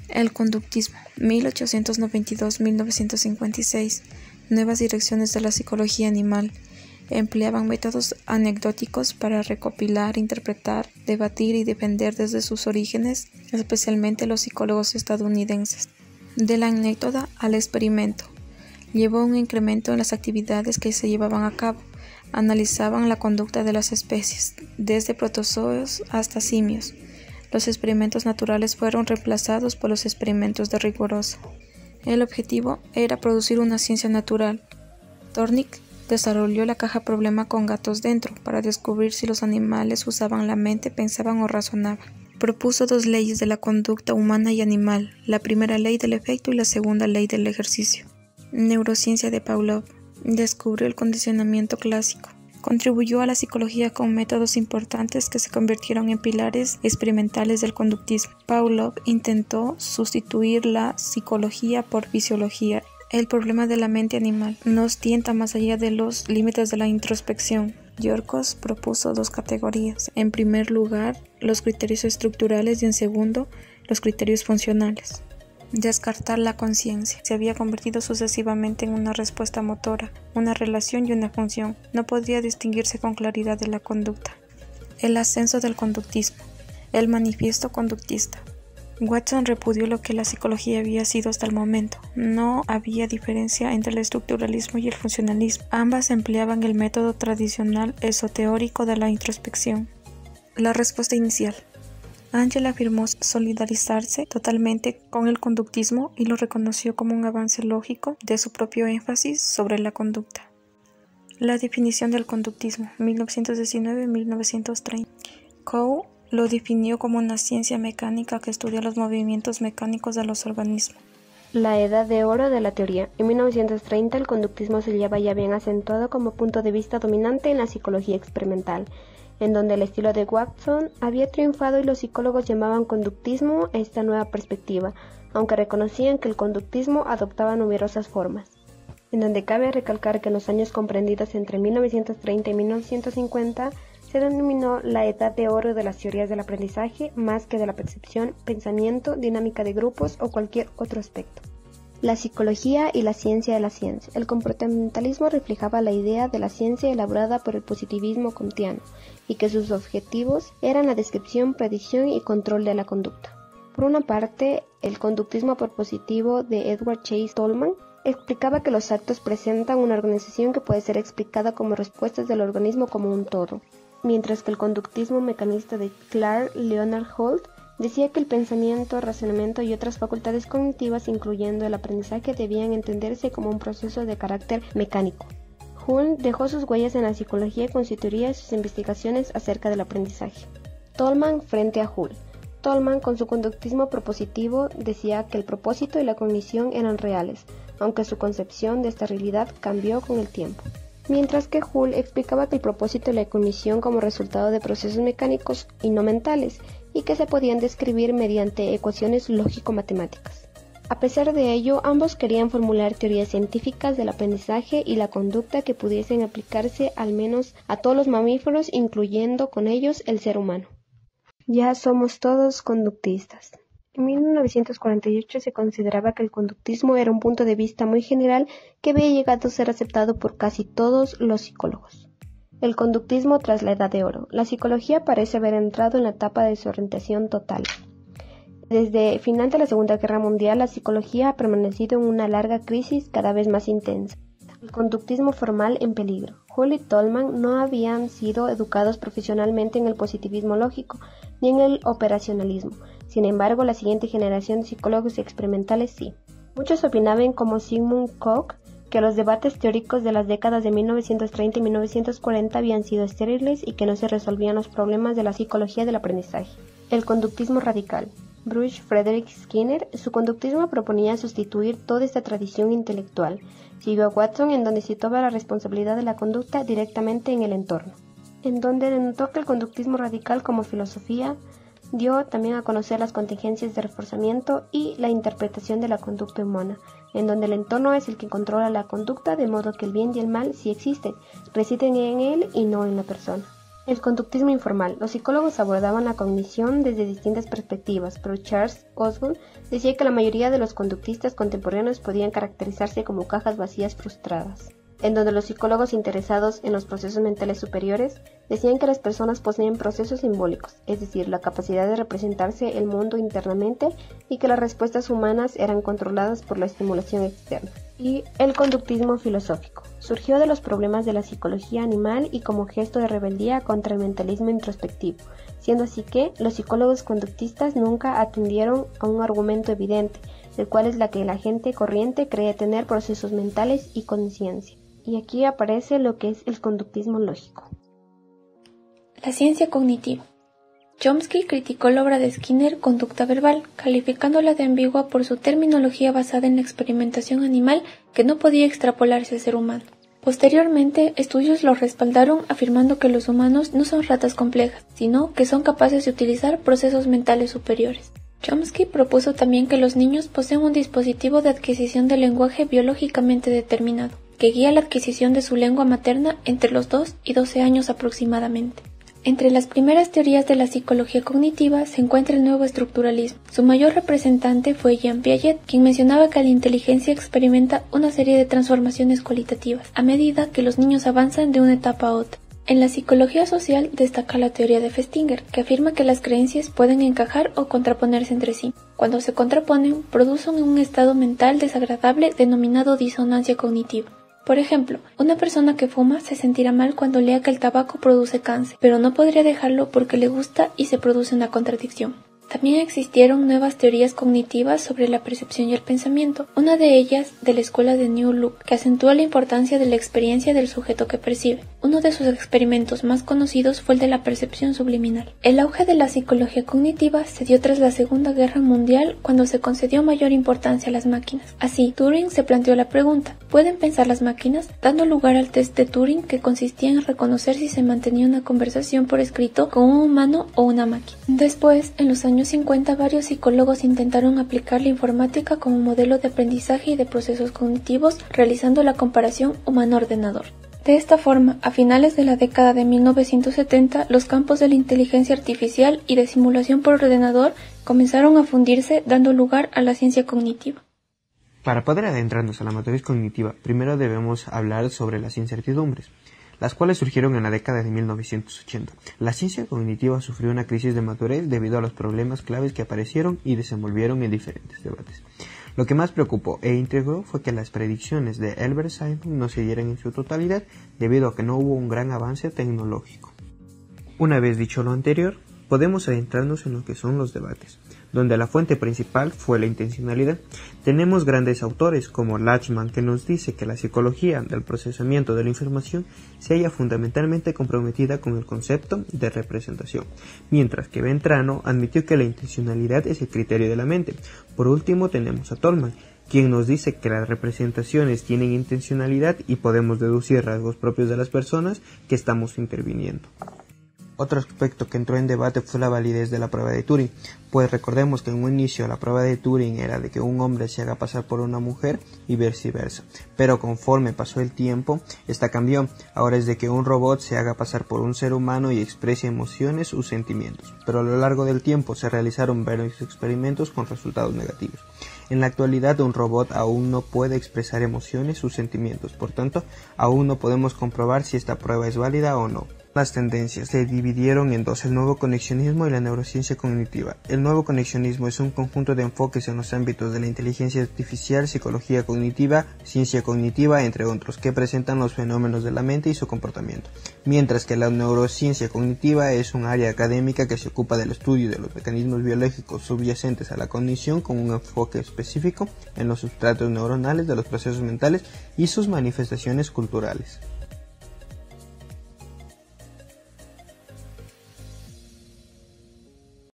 El conductismo, 1892-1956, nuevas direcciones de la psicología animal, empleaban métodos anecdóticos para recopilar, interpretar, debatir y defender desde sus orígenes, especialmente los psicólogos estadounidenses. De la anécdota al experimento, llevó un incremento en las actividades que se llevaban a cabo. Analizaban la conducta de las especies, desde protozoos hasta simios. Los experimentos naturales fueron reemplazados por los experimentos de riguroso. El objetivo era producir una ciencia natural. Thorndike desarrolló la caja problema con gatos dentro para descubrir si los animales usaban la mente, pensaban o razonaban. Propuso dos leyes de la conducta humana y animal, la primera ley del efecto y la segunda ley del ejercicio. Neurociencia de Pavlov. Descubrió el condicionamiento clásico. Contribuyó a la psicología con métodos importantes que se convirtieron en pilares experimentales del conductismo. Pavlov intentó sustituir la psicología por fisiología. El problema de la mente animal nos tienta más allá de los límites de la introspección. Yorkos propuso dos categorías. En primer lugar, los criterios estructurales y en segundo, los criterios funcionales. Descartar la conciencia se había convertido sucesivamente en una respuesta motora, una relación y una función. No podría distinguirse con claridad de la conducta. El ascenso del conductismo. El manifiesto conductista. Watson repudió lo que la psicología había sido hasta el momento. No había diferencia entre el estructuralismo y el funcionalismo. Ambas empleaban el método tradicional esoteórico de la introspección. La respuesta inicial. Angel afirmó solidarizarse totalmente con el conductismo y lo reconoció como un avance lógico de su propio énfasis sobre la conducta. La definición del conductismo, 1919-1930. Coe lo definió como una ciencia mecánica que estudia los movimientos mecánicos de los organismos. La edad de oro de la teoría. En 1930 el conductismo se lleva ya bien acentuado como punto de vista dominante en la psicología experimental, en donde el estilo de Watson había triunfado y los psicólogos llamaban conductismo a esta nueva perspectiva, aunque reconocían que el conductismo adoptaba numerosas formas. En donde cabe recalcar que en los años comprendidos entre 1930 y 1950 se denominó la edad de oro de las teorías del aprendizaje más que de la percepción, pensamiento, dinámica de grupos o cualquier otro aspecto. La psicología y la ciencia de la ciencia. El comportamentalismo reflejaba la idea de la ciencia elaborada por el positivismo kantiano y que sus objetivos eran la descripción, predicción y control de la conducta. Por una parte, el conductismo propositivo de Edward Chase Tolman explicaba que los actos presentan una organización que puede ser explicada como respuestas del organismo como un todo, mientras que el conductismo mecanista de Clark Leonard Holt decía que el pensamiento, razonamiento y otras facultades cognitivas, incluyendo el aprendizaje, debían entenderse como un proceso de carácter mecánico. Hull dejó sus huellas en la psicología con su teoría y sus investigaciones acerca del aprendizaje. Tolman frente a Hull. Tolman, con su conductismo propositivo, decía que el propósito y la cognición eran reales, aunque su concepción de esta realidad cambió con el tiempo. Mientras que Hull explicaba que el propósito y la cognición como resultado de procesos mecánicos y no mentales, y que se podían describir mediante ecuaciones lógico-matemáticas. A pesar de ello, ambos querían formular teorías científicas del aprendizaje y la conducta que pudiesen aplicarse al menos a todos los mamíferos, incluyendo con ellos el ser humano. Ya somos todos conductistas. En 1948 se consideraba que el conductismo era un punto de vista muy general que había llegado a ser aceptado por casi todos los psicólogos. El conductismo tras la Edad de Oro. La psicología parece haber entrado en la etapa de desorientación total. Desde el final de la Segunda Guerra Mundial, la psicología ha permanecido en una larga crisis cada vez más intensa. El conductismo formal en peligro. Hull y Tolman no habían sido educados profesionalmente en el positivismo lógico ni en el operacionalismo. Sin embargo, la siguiente generación de psicólogos experimentales sí. Muchos opinaban, como Sigmund Koch, que los debates teóricos de las décadas de 1930 y 1940 habían sido estériles y que no se resolvían los problemas de la psicología del aprendizaje. El conductismo radical. Bruce Frederick Skinner, su conductismo proponía sustituir toda esta tradición intelectual. Siguió a Watson, en donde situaba la responsabilidad de la conducta directamente en el entorno, en donde denotó que el conductismo radical como filosofía dio también a conocer las contingencias de reforzamiento y la interpretación de la conducta humana, en donde el entorno es el que controla la conducta, de modo que el bien y el mal, si existen, residen en él y no en la persona. El conductismo informal. Los psicólogos abordaban la cognición desde distintas perspectivas, pero Charles Osgood decía que la mayoría de los conductistas contemporáneos podían caracterizarse como cajas vacías frustradas, en donde los psicólogos interesados en los procesos mentales superiores decían que las personas poseen procesos simbólicos, es decir, la capacidad de representarse el mundo internamente, y que las respuestas humanas eran controladas por la estimulación externa. Y el conductismo filosófico. Surgió de los problemas de la psicología animal y como gesto de rebeldía contra el mentalismo introspectivo, siendo así que los psicólogos conductistas nunca atendieron a un argumento evidente, el cual es la que la gente corriente cree tener procesos mentales y conciencia. Y aquí aparece lo que es el conductismo lógico. La ciencia cognitiva. Chomsky criticó la obra de Skinner, Conducta Verbal, calificándola de ambigua por su terminología basada en la experimentación animal que no podía extrapolarse al ser humano. Posteriormente, estudios lo respaldaron afirmando que los humanos no son ratas complejas, sino que son capaces de utilizar procesos mentales superiores. Chomsky propuso también que los niños poseen un dispositivo de adquisición del lenguaje biológicamente determinado, que guía la adquisición de su lengua materna entre los 2 y 12 años aproximadamente. Entre las primeras teorías de la psicología cognitiva se encuentra el nuevo estructuralismo. Su mayor representante fue Jean Piaget, quien mencionaba que la inteligencia experimenta una serie de transformaciones cualitativas a medida que los niños avanzan de una etapa a otra. En la psicología social destaca la teoría de Festinger, que afirma que las creencias pueden encajar o contraponerse entre sí. Cuando se contraponen, producen un estado mental desagradable denominado disonancia cognitiva. Por ejemplo, una persona que fuma se sentirá mal cuando lea que el tabaco produce cáncer, pero no podría dejarlo porque le gusta y se produce una contradicción. También existieron nuevas teorías cognitivas sobre la percepción y el pensamiento, una de ellas de la escuela de New Look, que acentúa la importancia de la experiencia del sujeto que percibe. Uno de sus experimentos más conocidos fue el de la percepción subliminal. El auge de la psicología cognitiva se dio tras la Segunda Guerra Mundial, cuando se concedió mayor importancia a las máquinas. Así, Turing se planteó la pregunta: ¿pueden pensar las máquinas?, dando lugar al test de Turing, que consistía en reconocer si se mantenía una conversación por escrito con un humano o una máquina. Después, en los años 50, varios psicólogos intentaron aplicar la informática como modelo de aprendizaje y de procesos cognitivos, realizando la comparación humano-ordenador. De esta forma, a finales de la década de 1970, los campos de la inteligencia artificial y de simulación por ordenador comenzaron a fundirse, dando lugar a la ciencia cognitiva. Para poder adentrarnos a la matriz cognitiva, primero debemos hablar sobre las incertidumbres, las cuales surgieron en la década de 1980. La ciencia cognitiva sufrió una crisis de madurez debido a los problemas claves que aparecieron y desenvolvieron en diferentes debates. Lo que más preocupó e intrigó fue que las predicciones de Albert Simon no se dieran en su totalidad debido a que no hubo un gran avance tecnológico. Una vez dicho lo anterior, podemos adentrarnos en lo que son los debates, donde la fuente principal fue la intencionalidad. Tenemos grandes autores como Lachman, que nos dice que la psicología del procesamiento de la información se halla fundamentalmente comprometida con el concepto de representación, mientras que Ventrano admitió que la intencionalidad es el criterio de la mente. Por último tenemos a Tolman, quien nos dice que las representaciones tienen intencionalidad y podemos deducir rasgos propios de las personas que estamos interviniendo. Otro aspecto que entró en debate fue la validez de la prueba de Turing, pues recordemos que en un inicio la prueba de Turing era de que un hombre se haga pasar por una mujer y viceversa, pero conforme pasó el tiempo, esta cambió. Ahora es de que un robot se haga pasar por un ser humano y exprese emociones o sentimientos, pero a lo largo del tiempo se realizaron varios experimentos con resultados negativos. En la actualidad un robot aún no puede expresar emociones o sentimientos, por tanto aún no podemos comprobar si esta prueba es válida o no. Las tendencias se dividieron en dos: el nuevo conexionismo y la neurociencia cognitiva. El nuevo conexionismo es un conjunto de enfoques en los ámbitos de la inteligencia artificial, psicología cognitiva, ciencia cognitiva, entre otros, que presentan los fenómenos de la mente y su comportamiento, mientras que la neurociencia cognitiva es un área académica que se ocupa del estudio de los mecanismos biológicos subyacentes a la cognición, con un enfoque específico en los sustratos neuronales de los procesos mentales y sus manifestaciones culturales.